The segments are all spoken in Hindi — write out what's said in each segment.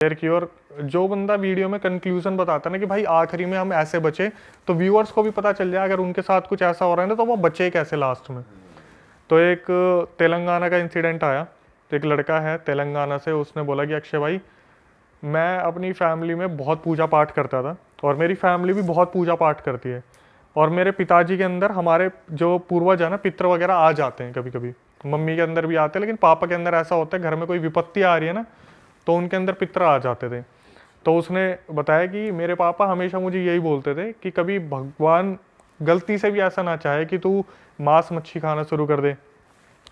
शेयर की। और जो बंदा वीडियो में कंक्लूजन बताता ना कि भाई आखिरी में हम ऐसे बचे, तो व्यूअर्स को भी पता चल जाए अगर उनके साथ कुछ ऐसा हो रहा है ना तो वो बचे कैसे लास्ट में। तो एक तेलंगाना का इंसिडेंट आया। तो एक लड़का है तेलंगाना से, उसने बोला कि अक्षय भाई, मैं अपनी फैमिली में बहुत पूजा पाठ करता था और मेरी फैमिली भी बहुत पूजा पाठ करती है, और मेरे पिताजी के अंदर हमारे जो पूर्वज है ना, पितर वगैरह आ जाते हैं कभी कभी, मम्मी के अंदर भी आते हैं, लेकिन पापा के अंदर ऐसा होता है घर में कोई विपत्ति आ रही है ना तो उनके अंदर पितर आ जाते थे। तो उसने बताया कि मेरे पापा हमेशा मुझे यही बोलते थे कि कभी भगवान गलती से भी ऐसा ना चाहे कि तू मांस मच्छी खाना शुरू कर दे,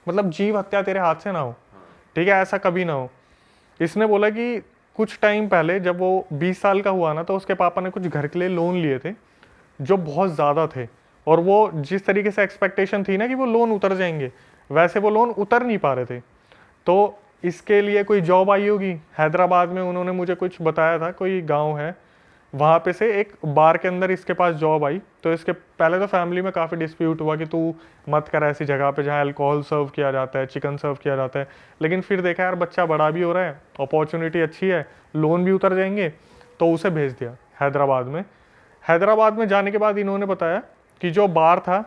मतलब जीव हत्या तेरे हाथ से ना हो, ठीक है, ऐसा कभी ना हो। इसने बोला कि कुछ टाइम पहले जब वो 20 साल का हुआ ना, तो उसके पापा ने कुछ घर के लिए लोन लिए थे जो बहुत ज़्यादा थे, और वो जिस तरीके से एक्सपेक्टेशन थी ना कि वो लोन उतर जाएंगे, वैसे वो लोन उतर नहीं पा रहे थे। तो इसके लिए कोई जॉब आई होगी हैदराबाद में, उन्होंने मुझे कुछ बताया था, कोई गांव है वहाँ पे से एक बार के अंदर इसके पास जॉब आई। तो इसके पहले तो फैमिली में काफ़ी डिस्प्यूट हुआ कि तू मत कर ऐसी जगह पे जहाँ अल्कोहल सर्व किया जाता है, चिकन सर्व किया जाता है। लेकिन फिर देखा यार बच्चा बड़ा भी हो रहा है, अपॉर्चुनिटी अच्छी है, लोन भी उतर जाएंगे, तो उसे भेज दिया हैदराबाद में। हैदराबाद में जाने के बाद इन्होंने बताया कि जो बार था,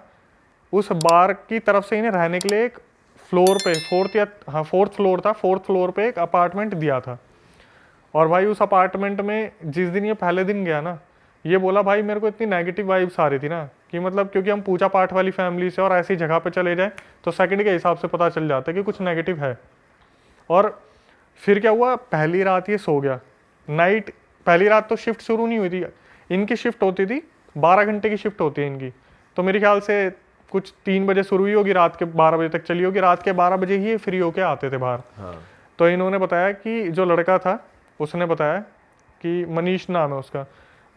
उस बार की तरफ से इन्हें रहने के लिए एक फ्लोर पे, फोर्थ फ्लोर था, फोर्थ फ्लोर पे एक अपार्टमेंट दिया था। और भाई उस अपार्टमेंट में जिस दिन ये पहले दिन गया ना, ये बोला भाई मेरे को इतनी नेगेटिव वाइब्स आ रही थी ना कि मतलब, क्योंकि हम पूजा पाठ वाली फैमिली से और ऐसी जगह पे चले जाए तो सेकंड के हिसाब से पता चल जाता है कि कुछ नेगेटिव है। और फिर क्या हुआ, पहली रात ये सो गया, नाइट, पहली रात तो शिफ्ट शुरू नहीं हुई थी, इनकी शिफ्ट होती थी 12 घंटे की शिफ्ट होती है इनकी, तो मेरे ख्याल से कुछ 3 बजे शुरू हुई होगी, रात के 12 बजे तक चली होगी, रात के 12 बजे ही फ्री होके आते थे बाहर। हाँ। तो इन्होंने बताया कि जो लड़का था उसने बताया कि मनीष नाम है उसका,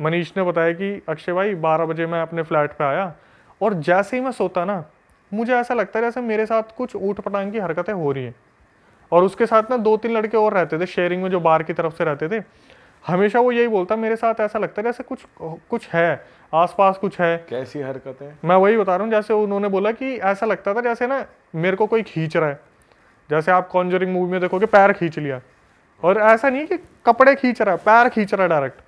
मनीष ने बताया कि अक्षय भाई 12 बजे मैं अपने फ्लैट पे आया, और जैसे ही मैं सोता ना, मुझे ऐसा लगता है जैसे मेरे साथ कुछ ऊट पटांग की हरकतें हो रही हैं। और उसके साथ ना 2-3 लड़के और रहते थे शेयरिंग में, जो बाहर की तरफ से रहते थे। हमेशा वो यही बोलता, मेरे साथ ऐसा लगता है जैसे कुछ कुछ है आसपास, कुछ है। कैसी हरकतें? मैं वही बता रहा हूँ, जैसे उन्होंने बोला कि ऐसा लगता था जैसे ना मेरे को कोई खींच रहा है, जैसे आप कॉन्जरिंग मूवी में देखोगे पैर खींच लिया, और ऐसा नहीं कि कपड़े खींच रहा है, पैर खींच रहा है डायरेक्ट।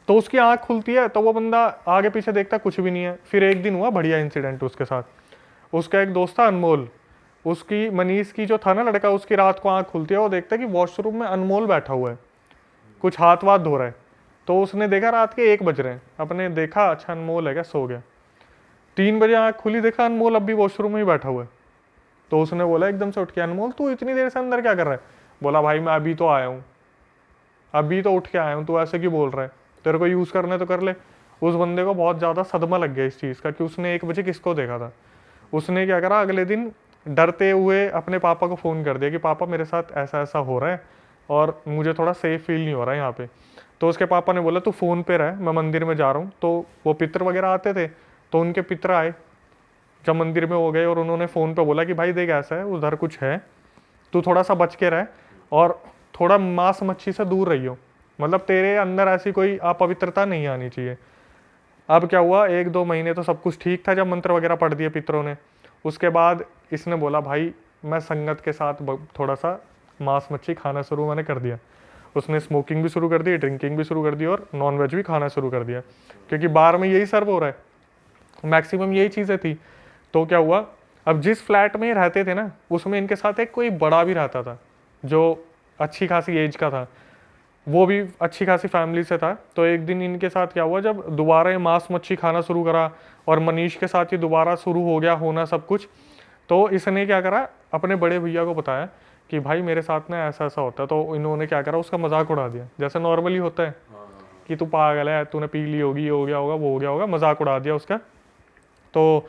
तो उसकी आंख खुलती है तो वो बंदा आगे पीछे देखता कुछ भी नहीं है। फिर एक दिन हुआ बढ़िया इंसिडेंट उसके साथ, उसका एक दोस्त था अनमोल, उसकी मनीष की जो था ना लड़का, उसकी रात को आंख खुलती है, वो देखता है कि वॉशरूम में अनमोल बैठा हुआ है, कुछ हाथ वाथ धो रहा है। तो उसने देखा रात के 1 बज रहे हैं, अपने देखा अच्छा अनमोल है क्या, सो गया। 3 बजे आंख खुली, देखा अनमोल अब भी वॉशरूम में ही बैठा हुआ है। तो उसने बोला एकदम से उठ के, अनमोल तू इतनी देर से अंदर क्या कर रहा है? बोला भाई मैं अभी तो आया हूँ, अभी तो उठ के आया हूँ, तू ऐसे क्यों बोल रहा है, तेरे को यूज़ करने तो कर ले। उस बंदे को बहुत ज़्यादा सदमा लग गया इस चीज़ का कि उसने 1 बजे किसको देखा था। उसने क्या करा, अगले दिन डरते हुए अपने पापा को फ़ोन कर दिया कि पापा मेरे साथ ऐसा ऐसा हो रहा है और मुझे थोड़ा सेफ फील नहीं हो रहा है यहाँ पे। तो उसके पापा ने बोला तू फ़ोन पे रह, मैं मंदिर में जा रहा हूँ। तो वो पितर वगैरह आते थे, तो उनके पितर आए जब मंदिर में हो गए, और उन्होंने फ़ोन पे बोला कि भाई देख ऐसा है, उधर कुछ है, तू थोड़ा सा बच के रह और थोड़ा मांस मच्छी से दूर रहियो, मतलब तेरे अंदर ऐसी कोई अपवित्रता नहीं आनी चाहिए। अब क्या हुआ, 1-2 महीने तो सब कुछ ठीक था जब मंत्र वगैरह पढ़ दिए पितरों ने। उसके बाद इसने बोला भाई मैं संगत के साथ थोड़ा सा मांस मच्छी खाना शुरू मैंने कर दिया। उसने स्मोकिंग भी शुरू कर दी, ड्रिंकिंग भी शुरू कर दी, और नॉनवेज भी खाना शुरू कर दिया, क्योंकि बार में यही सर्व हो रहा है, मैक्सिमम यही चीज़ें थी। तो क्या हुआ, अब जिस फ्लैट में रहते थे ना, उसमें इनके साथ एक कोई बड़ा भी रहता था जो अच्छी खासी एज का था, वो भी अच्छी खासी फैमिली से था। तो एक दिन इनके साथ क्या हुआ, जब दोबारा ये मांस मच्छी खाना शुरू करा और मनीष के साथ ये दोबारा शुरू हो गया होना सब कुछ, तो इसने क्या करा, अपने बड़े भैया को बताया कि भाई मेरे साथ ना ऐसा ऐसा होता है। तो इन्होंने क्या करा, उसका मजाक उड़ा दिया, जैसे नॉर्मली होता है कि तू पागल है, तूने पी ली होगी, ये हो गया होगा, वो हो गया होगा, मजाक उड़ा दिया उसका। तो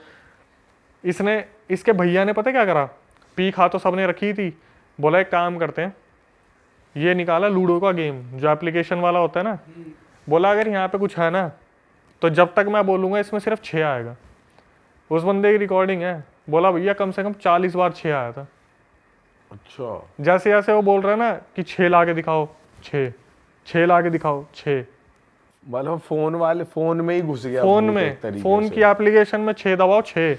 इसने, इसके भैया ने पता क्या करा, पी खा तो सबने रखी थी, बोला एक काम करते हैं, ये निकाला लूडो का गेम जो एप्लीकेशन वाला होता है ना, बोला अगर यहाँ पे कुछ है ना तो जब तक मैं बोलूँगा इसमें सिर्फ 6 आएगा। उस बंदे की रिकॉर्डिंग है, बोला भैया कम से कम 40 बार 6 आया था। अच्छा, जैसे जैसे वो बोल रहा है ना कि 6 ला के दिखाओ, 6 ला के दिखाओ, 6, मतलब फोन में ही घुस गया, फोन में, फोन की एप्लीकेशन में 6 दबाओ, 6,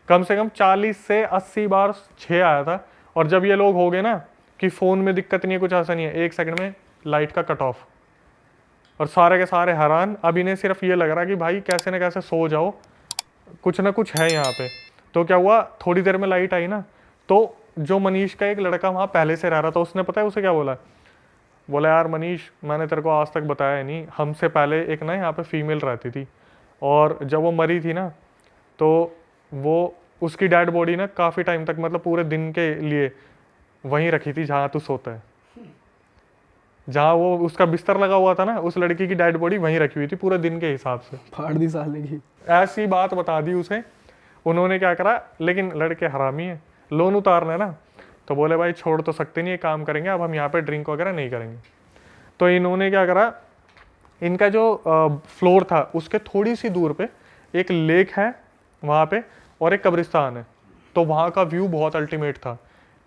कम से कम 40 से 80 बार 6 आया था। और जब ये लोग हो गए ना, कि फ़ोन में दिक्कत नहीं है, कुछ ऐसा नहीं है, 1 सेकंड में लाइट का कट ऑफ, और सारे के सारे हैरान। अब इन्हें सिर्फ ये लग रहा है कि भाई कैसे ना कैसे सो जाओ, कुछ ना कुछ है यहाँ पे। तो क्या हुआ, थोड़ी देर में लाइट आई ना, तो जो मनीष का एक लड़का वहाँ पहले से रह रहा था, उसने पता है उसे क्या बोला, बोला यार मनीष, मैंने तेरे को आज तक बताया नहीं, हमसे पहले एक ना यहाँ पे फीमेल रहती थी, और जब वो मरी थी ना, तो वो उसकी डेड बॉडी ना काफ़ी टाइम तक, मतलब पूरे दिन के लिए वहीं रखी थी जहाँ तू सोता है, जहाँ वो उसका बिस्तर लगा हुआ था ना, उस लड़की की डेड बॉडी वहीं रखी हुई थी पूरे दिन के हिसाब से। फाड़ दी साले की। ऐसी बात बता दी उसे। उन्होंने क्या करा, लेकिन लड़के हरामी है, लोन उतारना है ना, तो बोले भाई छोड़ तो सकते नहीं, ये काम करेंगे, अब हम यहाँ पे ड्रिंक वगैरह नहीं करेंगे। तो इन्होंने क्या करा, इनका जो फ्लोर था उसके थोड़ी सी दूर पे एक लेक है वहाँ पे, और एक कब्रिस्तान है। तो वहाँ का व्यू बहुत अल्टीमेट था,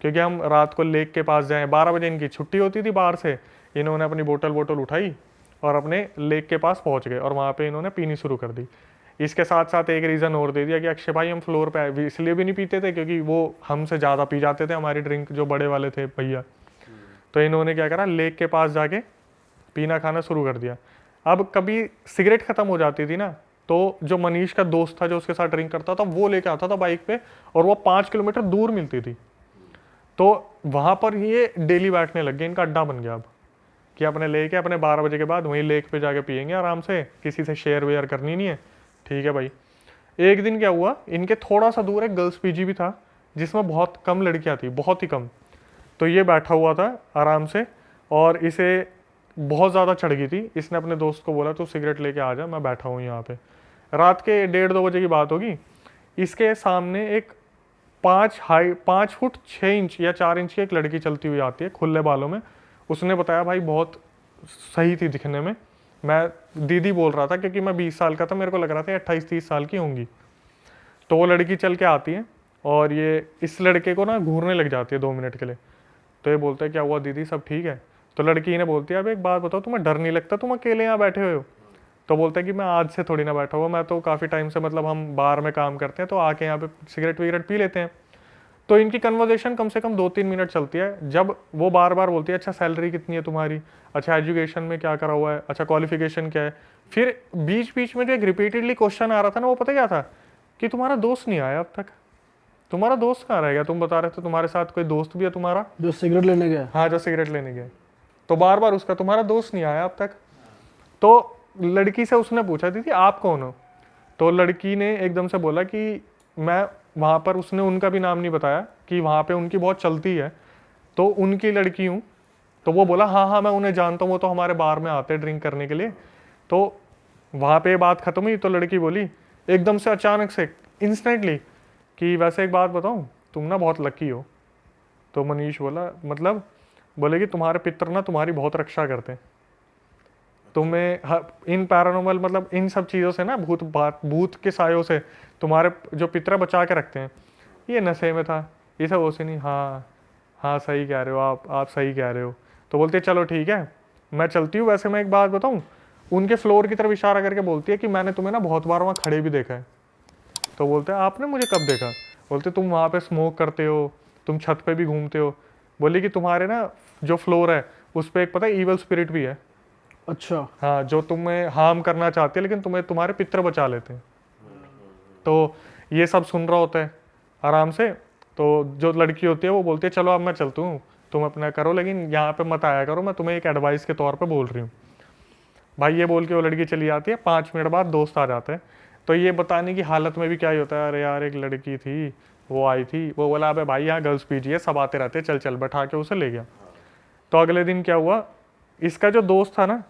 क्योंकि हम रात को लेक के पास जाएँ, 12 बजे इनकी छुट्टी होती थी बाहर से, इन्होंने अपनी बोतल उठाई और अपने लेक के पास पहुँच गए, और वहाँ पे इन्होंने पीनी शुरू कर दी। इसके साथ साथ एक रीज़न और दे दिया कि अक्षय भाई हम फ्लोर पे इसलिए भी नहीं पीते थे क्योंकि वो हमसे ज़्यादा पी जाते थे, हमारी ड्रिंक जो बड़े वाले थे भैया। तो इन्होंने क्या करा, लेक के पास जाके पीना खाना शुरू कर दिया। अब कभी सिगरेट ख़त्म हो जाती थी ना, तो जो मनीष का दोस्त था जो उसके साथ ड्रिंक करता था, वो लेके आता था बाइक पे, और वो 5 किलोमीटर दूर मिलती थी। तो वहाँ पर ये डेली बैठने लग गए, इनका अड्डा बन गया अब, कि अपने लेके अपने 12 बजे के बाद वहीं लेक पे जाके पियेंगे आराम से, किसी से शेयर वेयर करनी नहीं है, ठीक है भाई। एक दिन क्या हुआ, इनके थोड़ा सा दूर एक गर्ल्स पीजी भी था जिसमें बहुत कम लड़कियां थी, बहुत ही कम। तो ये बैठा हुआ था आराम से, और इसे बहुत ज़्यादा चढ़ गई थी। इसने अपने दोस्त को बोला तू सिगरेट लेके आ जा, मैं बैठा हूँ यहाँ पे। रात के 1:30-2 बजे की बात होगी। इसके सामने एक 5 फुट 6 इंच या 4 इंच की एक लड़की चलती हुई आती है खुले बालों में। उसने बताया भाई बहुत सही थी दिखने में, मैं दीदी बोल रहा था क्योंकि मैं 20 साल का था, मेरे को लग रहा था 28-30 साल की होंगी। तो वो लड़की चल के आती है और ये इस लड़के को ना घूरने लग जाती है 2 मिनट के लिए। तो ये बोलता है क्या हुआ दीदी, सब ठीक है? तो लड़की ने बोलती है अब एक बात बताओ, तुम्हें डर नहीं लगता, तुम अकेले यहाँ बैठे हुए हो? तो बोलता है कि मैं आज से थोड़ी ना बैठा हुआ, मैं तो काफ़ी टाइम से, मतलब हम बार में काम करते हैं तो आके यहाँ पे सिगरेट विगरेट पी लेते हैं। तो इनकी कन्वर्सेशन कम से कम 2-3 मिनट चलती है, जब वो बार बार बोलती है अच्छा सैलरी कितनी है तुम्हारी, अच्छा एजुकेशन में क्या करा हुआ है, अच्छा क्वालिफिकेशन क्या है। फिर बीच बीच में जो एक रिपीटेडली क्वेश्चन आ रहा था ना, वो पता क्या था, कि तुम्हारा दोस्त नहीं आया अब तक, तुम्हारा दोस्त कहाँ रह गया? तुम बता रहे थे तुम्हारे साथ कोई दोस्त भी है तुम्हारा, जो सिगरेट लेने गया। हाँ जो सिगरेट लेने गया। तो बार बार उसका तुम्हारा दोस्त नहीं आया अब तक। तो लड़की से उसने पूछा थी आप कौन हो? तो लड़की ने एकदम से बोला कि मैं वहाँ पर, उसने उनका भी नाम नहीं बताया कि वहाँ पे उनकी बहुत चलती है तो उनकी लड़की हूँ। तो वो बोला हाँ हाँ मैं उन्हें जानता हूँ, वो तो हमारे बार में आते हैं ड्रिंक करने के लिए। तो वहाँ पे बात खत्म हुई। तो लड़की बोली एकदम से अचानक से इंस्टेंटली कि वैसे एक बात बताऊँ, तुम ना बहुत लकी हो। तो मनीष बोला मतलब? बोले कि तुम्हारे पितर ना तुम्हारी बहुत रक्षा करते हैं, तुम्हें इन पैरानॉर्मल मतलब इन सब चीज़ों से ना, भूत के सायों से तुम्हारे जो पितर बचा के रखते हैं। ये नशे में था, ये सब वो से नहीं। हाँ हाँ सही कह रहे हो आप सही कह रहे हो। तो बोलते हैं चलो ठीक है मैं चलती हूँ। वैसे मैं एक बात बताऊँ, उनके फ्लोर की तरफ इशारा करके बोलती है कि मैंने तुम्हें ना बहुत बार वहाँ खड़े भी देखा है। तो बोलते हैं आपने मुझे कब देखा? बोलते तुम वहाँ पे स्मोक करते हो, तुम छत पे भी घूमते हो। बोली कि तुम्हारे ना जो फ्लोर है उस पर एक पता है ईवल स्पिरिट भी है। अच्छा। हाँ, जो तुम्हें हार्म करना चाहती है लेकिन तुम्हें तुम्हारे पितर बचा लेते हैं। तो ये सब सुन रहा होता है आराम से। तो जो लड़की होती है वो बोलती है चलो अब मैं चलती हूँ, तुम अपना करो लेकिन यहाँ पे मत आया करो, मैं तुम्हें एक एडवाइस के तौर पे बोल रही हूँ। भाई ये बोल के वो लड़की चली जाती है। 5 मिनट बाद दोस्त आ जाते हैं। तो ये बताने की हालत में भी क्या ही होता है, अरे यार एक लड़की थी वो आई थी, वो बोला अबे भाई यहाँ गर्ल्स पीजी है, सब आते रहते, चल चल, बैठा के उसे ले गया। तो अगले दिन क्या हुआ, इसका जो दोस्त था ना,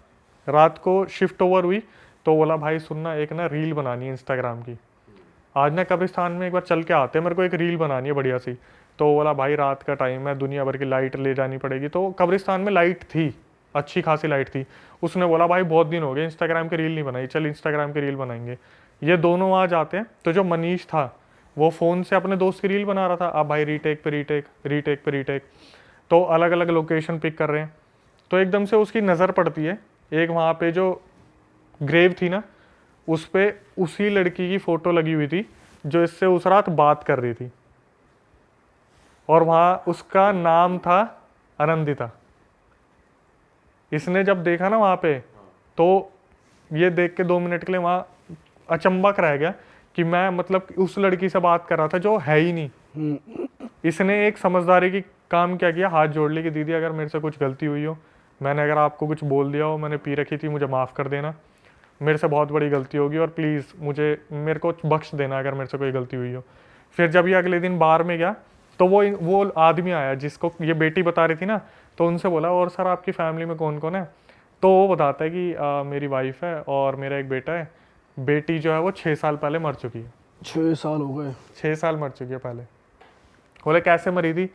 रात को शिफ्ट ओवर हुई तो बोला भाई सुनना, एक ना रील बनानी है इंस्टाग्राम की, आज ना कब्रिस्तान में एक बार चल के आते हैं, मेरे को एक रील बनानी है बढ़िया सी। तो बोला भाई रात का टाइम है, दुनिया भर की लाइट ले जानी पड़ेगी। तो कब्रिस्तान में लाइट थी, अच्छी खासी लाइट थी। उसने बोला भाई बहुत दिन हो गए इंस्टाग्राम की रील नहीं बनाई, चल इंस्टाग्राम की रील बनाएंगे। ये दोनों आ जाते हैं। तो जो मनीष था वो फ़ोन से अपने दोस्त की रील बना रहा था। अब भाई रीटेक पे रीटेक, रीटेक पे रीटेक, तो अलग अलग लोकेशन पिक कर रहे हैं। तो एकदम से उसकी नज़र पड़ती है एक वहाँ पे जो ग्रेव थी ना, उस पे उसी लड़की की फ़ोटो लगी हुई थी जो इससे उस रात बात कर रही थी। और वहाँ उसका नाम था आनंदिता। इसने जब देखा ना वहाँ पे, तो ये देख के 2 मिनट के लिए वहाँ अचंबक रह गया कि मैं मतलब उस लड़की से बात कर रहा था जो है ही नहीं। इसने एक समझदारी की काम क्या किया, हाथ जोड़ ली कि दीदी अगर मेरे से कुछ गलती हुई हो, मैंने अगर आपको कुछ बोल दिया हो, मैंने पी रखी थी, मुझे माफ़ कर देना, मेरे से बहुत बड़ी गलती होगी और प्लीज़ मेरे को बख्श देना अगर मेरे से कोई गलती हुई हो। फिर जब ये अगले दिन बार में गया तो वो आदमी आया जिसको ये बेटी बता रही थी ना, तो उनसे बोला और सर आपकी फैमिली में कौन कौन है? तो वो बताता है कि मेरी वाइफ है और मेरा एक बेटा है, बेटी जो है वो 6 साल पहले मर चुकी है। 6 साल हो गए? 6 साल मर चुकी है पहले। बोले कैसे मरी थी?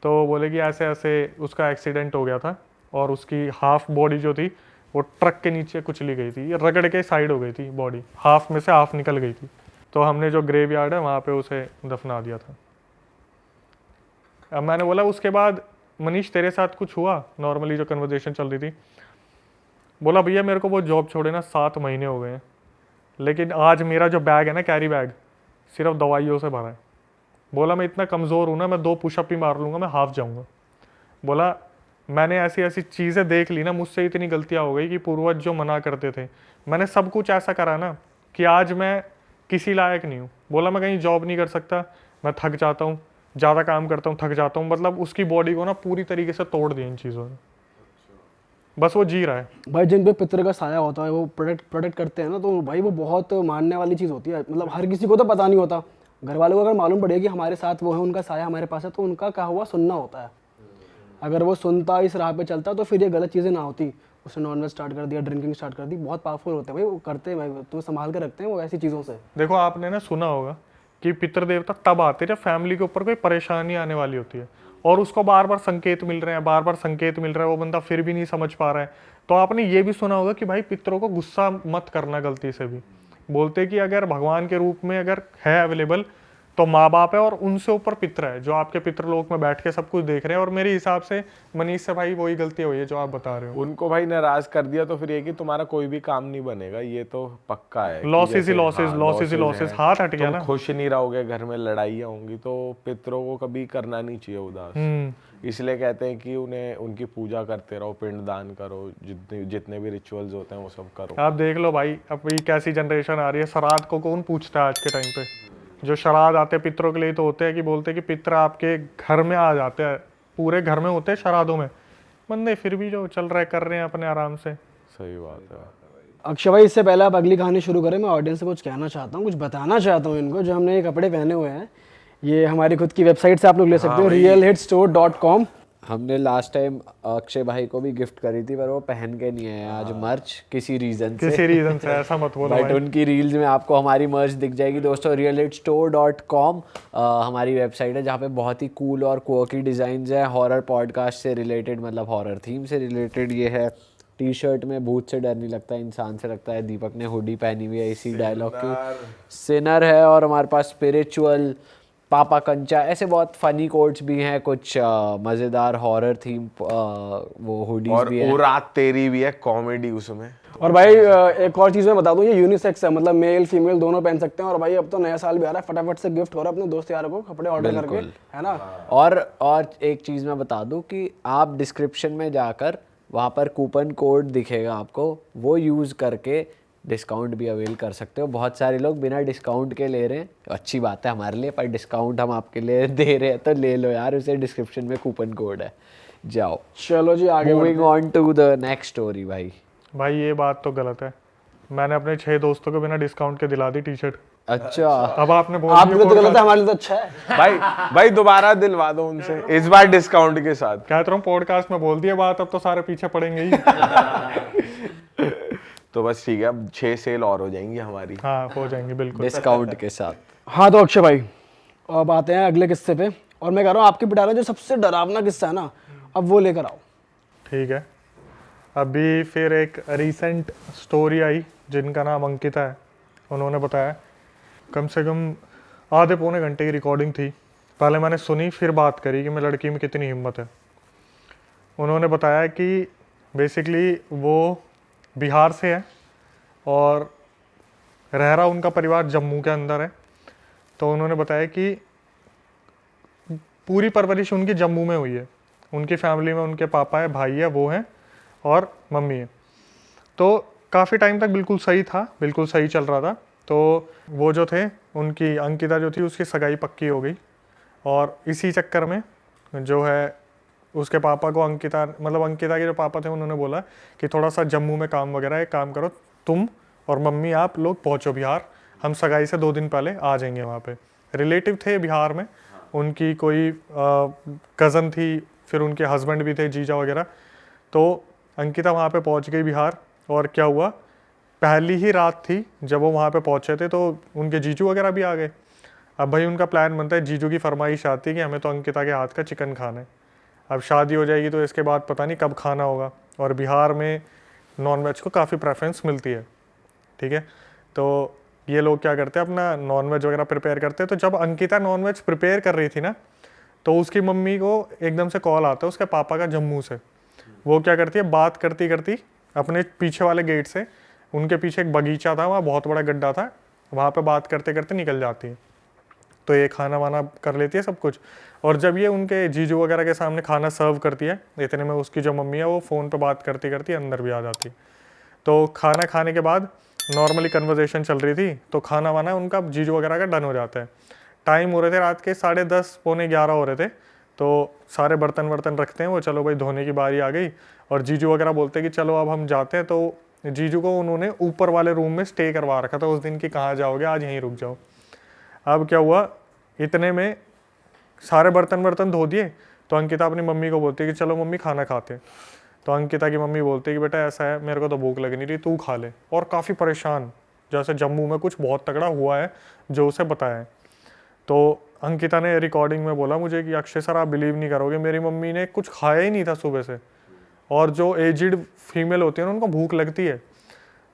तो बोले कि ऐसे ऐसे उसका एक्सीडेंट हो गया था और उसकी हाफ बॉडी जो थी वो ट्रक के नीचे कुचली गई थी, रगड़ के साइड हो गई थी बॉडी, हाफ में से हाफ निकल गई थी। तो हमने जो ग्रेव यार्ड है वहाँ पे उसे दफना दिया था। अब मैंने बोला उसके बाद मनीष तेरे साथ कुछ हुआ? नॉर्मली जो कन्वर्सेशन चल रही थी। बोला भैया मेरे को वो जॉब छोड़े ना 7 महीने हो गए हैं, लेकिन आज मेरा जो बैग है ना, कैरी बैग, सिर्फ दवाइयों से भरा है। बोला मैं इतना कमज़ोर हूँ ना, मैं 2 पुशअप ही मार लूँगा, मैं हाफ जाऊँगा। बोला मैंने ऐसी ऐसी चीज़ें देख ली ना, मुझसे इतनी गलतियाँ हो गई कि पूर्वज जो मना करते थे, मैंने सब कुछ ऐसा करा ना कि आज मैं किसी लायक नहीं हूँ। बोला मैं कहीं जॉब नहीं कर सकता, मैं थक जाता हूँ, ज़्यादा काम करता हूँ, थक जाता हूँ। मतलब उसकी बॉडी को ना पूरी तरीके से तोड़ दिया इन चीज़ों ने, बस वो जी रहा है। भाई जिन पे पितर का साया होता है वो प्रोटेक्ट करते हैं ना, तो भाई वो बहुत मानने वाली चीज़ होती है। मतलब हर किसी को तो पता नहीं होता, घर वालों को अगर मालूम पड़ेगा कि हमारे साथ वो है, उनका साया हमारे पास है, तो उनका कहा हुआ सुनना होता है। अगर वो सुनता, इस राह पे चलता, तो फिर ये गलत चीज़ें ना होती। उसने नॉनवेज स्टार्ट कर दिया, ड्रिंकिंग स्टार्ट कर दी। बहुत पावरफुल होते हैं भाई, वो करते हैं भाई, तो संभाल के रखते हैं वो ऐसी चीज़ों से। देखो आपने ना सुना होगा कि पितृ देवता तब आते हैं जब फैमिली के ऊपर कोई परेशानी आने वाली होती है और उसको बार बार संकेत मिल रहे हैं, बार बार संकेत मिल रहा है, वो बंदा फिर भी नहीं समझ पा रहा है। तो आपने ये भी सुना होगा कि भाई पितरों को गुस्सा मत करना गलती से भी। बोलते कि अगर भगवान के रूप में अगर है अवेलेबल तो माँ बाप है और उनसे ऊपर पितर है जो आपके पितृलोक में बैठ के सब कुछ देख रहे हैं। और मेरे हिसाब से मनीष से भाई वही गलती हुई है जो आप बता रहे हो। उनको भाई नाराज कर दिया तो फिर ये कि तुम्हारा कोई भी काम नहीं बनेगा, ये तो पक्का है। लॉसेस ही लॉसेस, लॉसेस ही लॉसेस, हाथ हट गया तुम ना। खुश नहीं रहोगे, घर में लड़ाइयाँ होंगी, तो पितरों को कभी करना नहीं चाहिए उदास। इसलिए कहते हैं कि उन्हें उनकी पूजा करते रहो, पिंडदान करो, जितने भी रिचुअल्स होते हैं वो सब करो। आप देख लो भाई अब ये कैसी जनरेशन आ रही है, श्राद्ध को कौन पूछता है आज के टाइम पे? जो श्राद्ध आते हैं पितरों के लिए तो होते हैं कि बोलते हैं कि पितर आपके घर में आ जाते हैं, पूरे घर में होते हैं श्राद्धों में, बंदे फिर भी जो चल रहा है कर रहे हैं अपने आराम से। सही बात है। अक्षय भाई इससे पहले आप अगली कहानी शुरू करें, मैं ऑडियंस से कुछ कहना चाहता हूँ, कुछ बताना चाहता हूँ इनको। जो हमने ये कपड़े पहने हुए हैं, ये हमारी खुद की वेबसाइट से आप लोग ले सकते हो, realhitstore.com। हमने लास्ट टाइम अक्षय भाई को भी गिफ्ट करी थी, पर वो पहन के नहीं है आज मर्च किसी रीजन से। किसी रीजन से ऐसा मत बोलो बट भाई। उनकी रील्स में आपको हमारी मर्च दिख जाएगी दोस्तों। realhitstore.com हमारी वेबसाइट है जहाँ पे बहुत ही कूल और क्वर्की डिज़ाइंस हैं, हॉरर पॉडकास्ट से रिलेटेड, मतलब हॉरर थीम से रिलेटेड। ये है टी शर्ट में भूत से डर नहीं लगता, इंसान से लगता है। दीपक ने हुडी पहनी हुई है इसी डायलॉग की, सिनर है। और हमारे पास स्पिरिचुअल, पापा कंचा, ऐसे बहुत फनी कोट्स भी हैं, कुछ मज़ेदार हॉरर थीम वो हुडीज भी हैं। और रात तेरी भी है, कॉमेडी उसमें। और भाई एक और चीज़ मैं बता दूं, ये यूनिसेक्स है, मतलब मेल फीमेल दोनों पहन सकते हैं। और भाई अब तो नया साल भी आ रहा है, फटाफट से गिफ्ट करो अपने दोस्त यारों को कपड़े ऑर्डर करके, है ना। और एक चीज़ मैं बता दूं कि आप डिस्क्रिप्शन में जाकर वहाँ पर कूपन कोड दिखेगा आपको, वो यूज़ करके डिस्काउंट भी अवेल कर सकते हो। बहुत सारे लोग बिना डिस्काउंट के ले रहे हैं, अच्छी बात है हमारे लिए, पर डिस्काउंट हम आपके लिए दे रहे हैं तो ले लो यार, उसे डिस्क्रिप्शन में कूपन कोड है, जाओ। चलो जी आगे moving on to the next story. भाई ये बात तो गलत है, मैंने अपने 6 दोस्तों को बिना डिस्काउंट के दिला दी टी शर्ट। अच्छा, अब आपने बोल आपके लिए तो दिया गलत है, हमारे लिए तो अच्छा है। भाई दोबारा दिलवा दो उनसे, इस बार डिस्काउंट के साथ। कहता हूँ पॉडकास्ट में बोल दिया बात, अब तो सारे पीछे पड़ेंगे ही। तो बस ठीक है, अब 6 सेल और हो जाएंगी हमारी। हाँ हो जाएंगे बिल्कुल डिस्काउंट के साथ। हाँ तो अक्षय भाई अब आते हैं अगले किस्से पे। और मैं कह रहा हूँ आपकी पिटारा जो सबसे डरावना किस्सा है ना, अब वो लेकर आओ। ठीक है, अभी फिर एक रीसेंट स्टोरी आई जिनका नाम अंकिता है। उन्होंने बताया, कम से कम आधे पौने घंटे की रिकॉर्डिंग थी। पहले मैंने सुनी, फिर बात करी कि मैं लड़की में कितनी हिम्मत है। उन्होंने बताया कि बेसिकली वो बिहार से है और रह रहा उनका परिवार जम्मू के अंदर है। तो उन्होंने बताया कि पूरी परवरिश उनकी जम्मू में हुई है। उनकी फैमिली में उनके पापा है, भाई है, वो हैं और मम्मी है। तो काफ़ी टाइम तक बिल्कुल सही था, बिल्कुल सही चल रहा था। तो वो जो थे, उनकी अंकिता जो थी उसकी सगाई पक्की हो गई, और इसी चक्कर में जो है उसके पापा को अंकिता, मतलब अंकिता के जो पापा थे उन्होंने बोला कि थोड़ा सा जम्मू में काम वगैरह है, एक काम करो तुम और मम्मी आप लोग पहुँचो बिहार, हम सगाई से 2 दिन पहले आ जाएंगे। वहाँ पे रिलेटिव थे बिहार में, उनकी कोई कज़न थी, फिर उनके हस्बैंड भी थे, जीजा वगैरह। तो अंकिता वहाँ पे पहुँच गई बिहार, और क्या हुआ, पहली ही रात थी जब वो वहाँ पे पहुँचे थे तो उनके जीजू वगैरह भी आ गए। अब भाई उनका प्लान बनता है, जीजू की फरमाइश आती है कि हमें तो अंकिता के हाथ का चिकन खाना है। अब शादी हो जाएगी तो इसके बाद पता नहीं कब खाना होगा, और बिहार में नॉनवेज को काफ़ी प्रेफरेंस मिलती है, ठीक है। तो ये लोग क्या करते हैं, अपना नॉनवेज वगैरह प्रिपेयर करते हैं। तो जब अंकिता नॉनवेज प्रिपेयर कर रही थी ना, तो उसकी मम्मी को एकदम से कॉल आता है उसके पापा का जम्मू से। वो क्या करती है, बात करती करती अपने पीछे वाले गेट से, उनके पीछे एक बगीचा था, वहाँ बहुत बड़ा गड्ढा था, वहाँ पे बात करते करते निकल जाती है। तो ये खाना वाना कर लेती है सब कुछ, और जब ये उनके जीजू वगैरह के सामने खाना सर्व करती है, इतने में उसकी जो मम्मी है वो फ़ोन पे बात करती करती अंदर भी आ जाती। तो खाना खाने के बाद नॉर्मली कन्वर्सेशन चल रही थी, तो खाना वाना उनका जीजू वगैरह का डन हो जाता है। टाइम हो रहे थे रात के 10:30 पौने 11 हो रहे थे। तो सारे बर्तन वर्तन रखते हैं वो, चलो भाई धोने की बारी आ गई, और जीजू वगैरह बोलते हैं कि चलो अब हम जाते हैं। तो जीजू को उन्होंने ऊपर वाले रूम में स्टे करवा रखा था उस दिन की, कहाँ जाओगे आज यहीं रुक जाओ। अब क्या हुआ, इतने में सारे बर्तन धो दिए, तो अंकिता अपनी मम्मी को बोलती है कि चलो मम्मी खाना खाते हैं। तो अंकिता की मम्मी बोलती है कि बेटा ऐसा है, मेरे को तो भूख लग नहीं रही, तू खा ले। और काफ़ी परेशान, जैसे जम्मू में कुछ बहुत तगड़ा हुआ है जो उसे बताया है। तो अंकिता ने रिकॉर्डिंग में बोला मुझे कि अक्षय सर आप बिलीव नहीं करोगे, मेरी मम्मी ने कुछ खाया ही नहीं था सुबह से। और जो एजिड फीमेल होती है उनको भूख लगती है।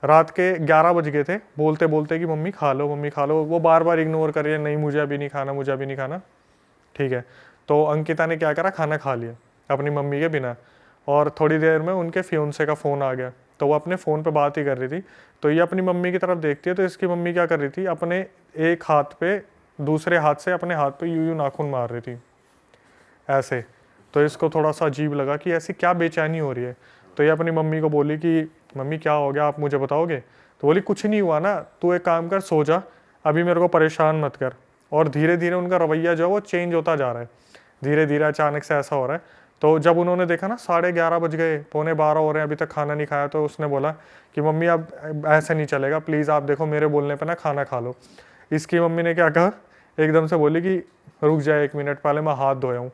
रात के 11 बज गए थे, बोलते बोलते कि मम्मी खा लो, मम्मी खा लो। वो बार बार इग्नोर कर रही है, नहीं मुझे अभी नहीं खाना, मुझे अभी नहीं खाना, ठीक है। तो अंकिता ने क्या करा, खाना खा लिया अपनी मम्मी के बिना। और थोड़ी देर में उनके फियोंसे का फ़ोन आ गया, तो वो अपने फ़ोन पे बात ही कर रही थी। तो ये अपनी मम्मी की तरफ देखती है, तो इसकी मम्मी क्या कर रही थी, अपने एक हाथ पे, दूसरे हाथ से अपने हाथ पे यूं नाखून मार रही थी ऐसे। तो इसको थोड़ा सा अजीब लगा कि ऐसी क्या बेचैनी हो रही है। तो ये अपनी मम्मी को बोली कि मम्मी क्या हो गया, आप मुझे बताओगे। तो बोली कुछ नहीं हुआ ना, तू एक काम कर, सो जा, अभी मेरे को परेशान मत कर। और धीरे धीरे उनका रवैया जो है वो चेंज होता जा रहा है, धीरे धीरे अचानक से ऐसा हो रहा है। तो जब उन्होंने देखा ना 11:30 बज गए, पौने 12 हो रहे हैं, अभी तक खाना नहीं खाया, तो उसने बोला कि मम्मी अब ऐसे नहीं चलेगा, प्लीज़ आप देखो मेरे बोलने पर ना खाना खा लो। इसकी मम्मी ने क्या कहा, एकदम से बोली कि रुक जाए 1 मिनट, पहले मैं हाथ धोया हूँ,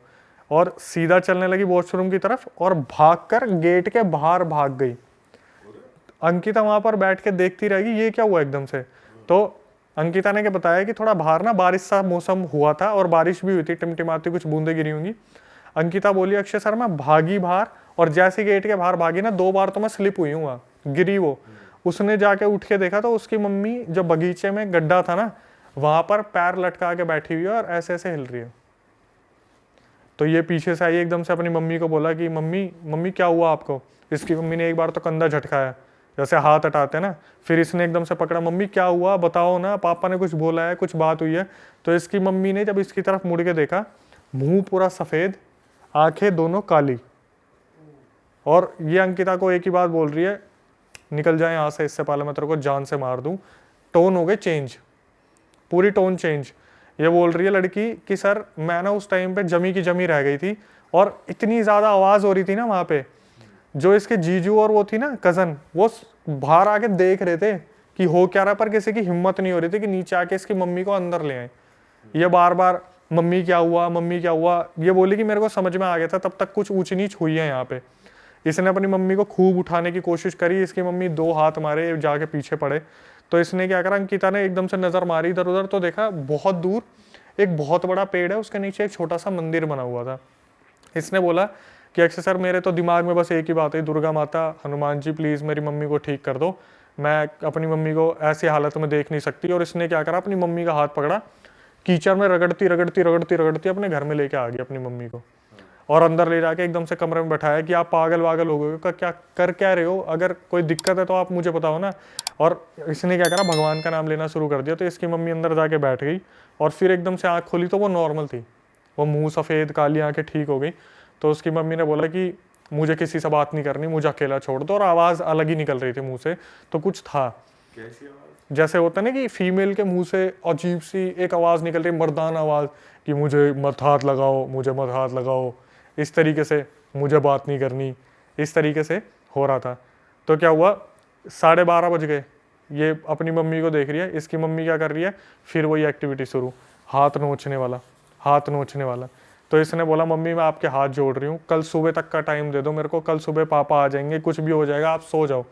और सीधा चलने लगी वॉशरूम की तरफ, और भागकर गेट के बाहर भाग गई। अंकिता वहां पर बैठ के देखती रहेगी ये क्या हुआ एकदम से। तो अंकिता ने क्या बताया कि थोड़ा बाहर ना बारिश सा मौसम हुआ था, और बारिश भी हुई थी, टिमटिमाती कुछ बूंदे गिरी होंगी। अंकिता बोली अक्षय सर मैं भागी बाहर, और जैसे गेट के बाहर भागी ना 2 बार तो मैं स्लिप हुई हूँ, गिरी वो। उसने जाके उठ के देखा तो उसकी मम्मी जो बगीचे में गड्ढा था ना, वहां पर पैर लटका के बैठी हुई है और ऐसे ऐसे हिल रही है। तो ये पीछे से आई, एकदम से अपनी मम्मी को बोला कि मम्मी मम्मी क्या हुआ आपको। इसकी मम्मी ने एक बार तो कंधा झटकाया, जैसे हाथ हटाते हैं ना, फिर इसने एकदम से पकड़ा, मम्मी क्या हुआ बताओ ना, पापा ने कुछ बोला है, कुछ बात हुई है। तो इसकी मम्मी ने जब इसकी तरफ मुड़ के देखा, मुंह पूरा सफ़ेद, आंखें दोनों काली, और ये अंकिता को एक ही बात बोल रही है, निकल जाए यहाँ से, इससे पहले मैं तेरे को जान से मार दूँ। टोन हो गई चेंज, पूरी टोन चेंज। ये बोल रही है लड़की कि सर मैं ना उस टाइम पे जमी की जमी रह गई थी, और इतनी ज़्यादा आवाज़ हो रही थी ना वहाँ पे, जो इसके जीजू और वो थी ना कज़न, वो बाहर आके देख रहे थे कि हो क्या रहा, पर किसी की हिम्मत नहीं हो रही थी कि नीचे आके इसकी मम्मी को अंदर ले आए। ये बार बार मम्मी क्या हुआ, मम्मी क्या हुआ, ये बोली कि मेरे को समझ में आ गया था, तब तक कुछ ऊंच नीच हुई है यहाँ पे। इसने अपनी मम्मी को खूब उठाने की कोशिश करी, इसकी मम्मी 2 हाथ मारे, जाके पीछे पड़े। तो इसने क्या करा, अंकिता ने एकदम से नज़र मारी इधर उधर, तो देखा बहुत दूर एक बहुत बड़ा पेड़ है, उसके नीचे एक छोटा सा मंदिर बना हुआ था। इसने बोला कि अक्षय सर मेरे तो दिमाग में बस एक ही बात है, दुर्गा माता, हनुमान जी प्लीज़ मेरी मम्मी को ठीक कर दो, मैं अपनी मम्मी को ऐसी हालत में देख नहीं सकती। और इसने क्या करा, अपनी मम्मी का हाथ पकड़ा, कीचड़ में रगड़ती रगड़ती रगड़ती रगड़ती अपने घर में लेके आ गई अपनी मम्मी को, और अंदर ले जाके एकदम से कमरे में बैठाया कि आप पागल वागल हो गए, क्या कर क्या रहे हो, अगर कोई दिक्कत है तो आप मुझे बताओ ना। और इसने क्या करा, भगवान का नाम लेना शुरू कर दिया। तो इसकी मम्मी अंदर जाके बैठ गई, और फिर एकदम से आँख खोली तो वो नॉर्मल थी, वो मुंह सफ़ेद, काली आंखें ठीक हो गई। तो उसकी मम्मी ने बोला कि मुझे किसी से बात नहीं करनी, मुझे अकेला छोड़ दो, और आवाज़ अलग ही निकल रही थी मुंह से। तो कुछ था, जैसे होता है ना कि फीमेल के मुंह से अजीब सी एक आवाज़ निकल रही, मर्दाना आवाज़, कि मुझे मत हाथ लगाओ, मुझे मत हाथ लगाओ, इस तरीके से, मुझे बात नहीं करनी, इस तरीके से हो रहा था। तो क्या हुआ, 12:30 बज गए, ये अपनी मम्मी को देख रही है, इसकी मम्मी क्या कर रही है, फिर वही एक्टिविटी शुरू, हाथ नोचने वाला, हाथ नोचने वाला। तो इसने बोला मम्मी मैं आपके हाथ जोड़ रही हूँ, कल सुबह तक का टाइम दे दो मेरे को, कल सुबह पापा आ जाएंगे, कुछ भी हो जाएगा, आप सो जाओ।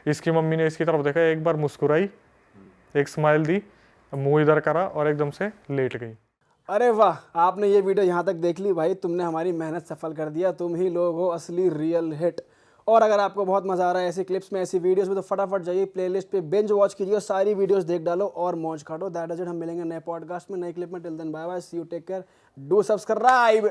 इसकी मम्मी ने इसकी तरफ देखा, एक बार मुस्कुराई, एक स्माइल दी, मुंह इधर करा और एकदम से लेट गई। अरे वाह, आपने ये वीडियो यहाँ तक देख ली भाई, तुमने हमारी मेहनत सफल कर दिया, तुम ही लोग हो असली रियल हिट। और अगर आपको बहुत मज़ा आ रहा है ऐसी क्लिप्स में, ऐसी वीडियोस में, तो फटाफट जाइए प्लेलिस्ट पे बिंज वॉच कीजिए और सारी वीडियोस देख डालो और मौज काटो। दैट इज इट, हम मिलेंगे नए पॉडकास्ट में, नए क्लिप में। Till then bye bye, see you, take care, do subscribe.